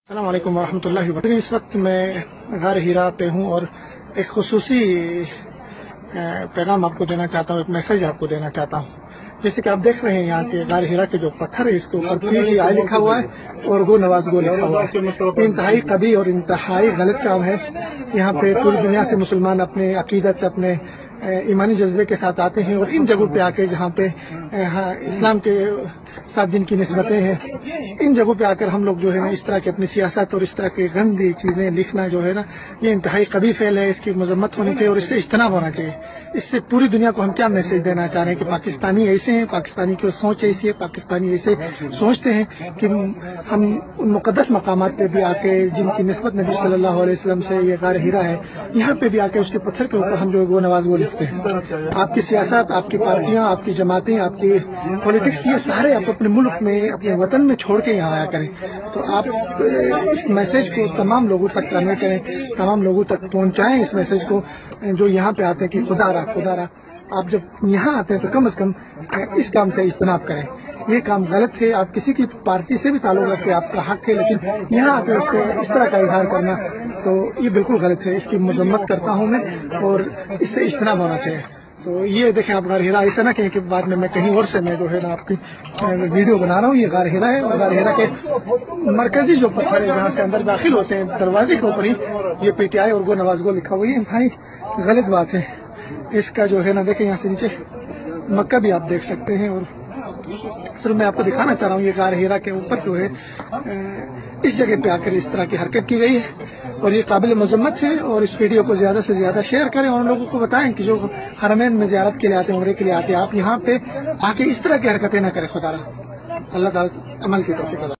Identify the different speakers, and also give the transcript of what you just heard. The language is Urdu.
Speaker 1: السلام علیکم ورحمۃ اللہ وبرکاتہ۔ اس وقت میں غار ہیرا پہ ہوں اور ایک خصوصی پیغام آپ کو دینا چاہتا ہوں، ایک میسج آپ کو دینا چاہتا ہوں۔ جیسے کہ آپ دیکھ رہے ہیں یہاں کے غار ہیرا کے جو پتھر ہے، اس کے اوپر PGI لکھا ہوا ہے اور گو نواز گو لکھا ہوا ہے۔ یہ انتہائی قبیح اور انتہائی غلط کام ہے۔ یہاں پہ پوری دنیا سے مسلمان اپنے عقیدت، اپنے ایمانی جذبے کے ساتھ آتے ہیں، اور ان جگہوں پہ آ کے جہاں پہ اسلام کے ساتھ جن کی نسبتیں ہیں، ان جگہوں پہ آ کر ہم لوگ جو ہے نا اس طرح کی اپنی سیاست اور اس طرح کی گندی چیزیں لکھنا جو ہے نا، یہ انتہائی قبیح فعل ہے۔ اس کی مذمت ہونی چاہیے اور اس سے اجتناب ہونا چاہیے۔ اس سے پوری دنیا کو ہم کیا میسج دینا چاہ رہے ہیں کہ پاکستانی ایسے ہیں، پاکستانی کی سوچ ایسی ہے، پاکستانی ایسے سوچتے ہیں کہ ہم ان مقدس مقامات پہ بھی آ کے جن کی نسبت نبی صلی اللہ علیہ وسلم سے یہ غار ہیرا ہے، یہاں پہ بھی آ کے اس کے پتھر کے اوپر ہم جو وہ نواز وہ لکھتے ہیں۔ آپ کی سیاست، آپ کی پارٹیاں، آپ کی جماعتیں، آپ کی پولیٹکس، یہ سارے آپ اپنے ملک میں، اپنے وطن میں چھوڑ کے یہاں آیا کریں۔ تو آپ اس میسج کو تمام لوگوں تک کنوے کریں، تمام لوگوں تک پہنچائیں اس میسج کو جو یہاں پہ آتے ہیں کہ خدا رہا آپ جب یہاں آتے ہیں تو کم از کم اس کام سے اجتناب کریں۔ یہ کام غلط ہے۔ آپ کسی کی پارٹی سے بھی تعلق رکھتے ہیں، آپ کا حق ہے، لیکن یہاں آ کے اس کو اس طرح کا اظہار کرنا تو یہ بالکل غلط ہے۔ اس کی مذمت کرتا ہوں میں، اور اس سے اجتناب ہونا چاہیے۔ تو یہ دیکھیں آپ غار ہیرا، ایسا نہ کہیں کہ بعد میں کہیں اور سے میں جو ہے نا آپ کی ویڈیو بنا رہا ہوں۔ یہ غار ہیرا ہے، اور غار ہیرا کے مرکزی جو پتھر ہے جہاں سے اندر داخل ہوتے ہیں، دروازے کے اوپر ہی یہ PTI اور گو نواز گو لکھا ہوا ہے۔ یہ انتہائی غلط بات ہے۔ اس کا جو ہے نا دیکھیں یہاں سے نیچے مکہ بھی آپ دیکھ سکتے ہیں، اور صرف میں آپ کو دکھانا چاہ رہا ہوں یہ غار ہیرا کے اوپر جو ہے اس جگہ پہ آ کر اس طرح کی حرکت کی گئی ہے، اور یہ قابل مذمت ہے۔ اور اس ویڈیو کو زیادہ سے زیادہ شیئر کریں، اور ان لوگوں کو بتائیں کہ جو حرمین میں زیارت کے لیے آتے ہیں، عمرے کے لیے آتے ہیں، آپ یہاں پہ آ کے اس طرح کی حرکتیں نہ کریں۔ خدا رہا اللہ تعالیٰ عمل کی توفیق عطا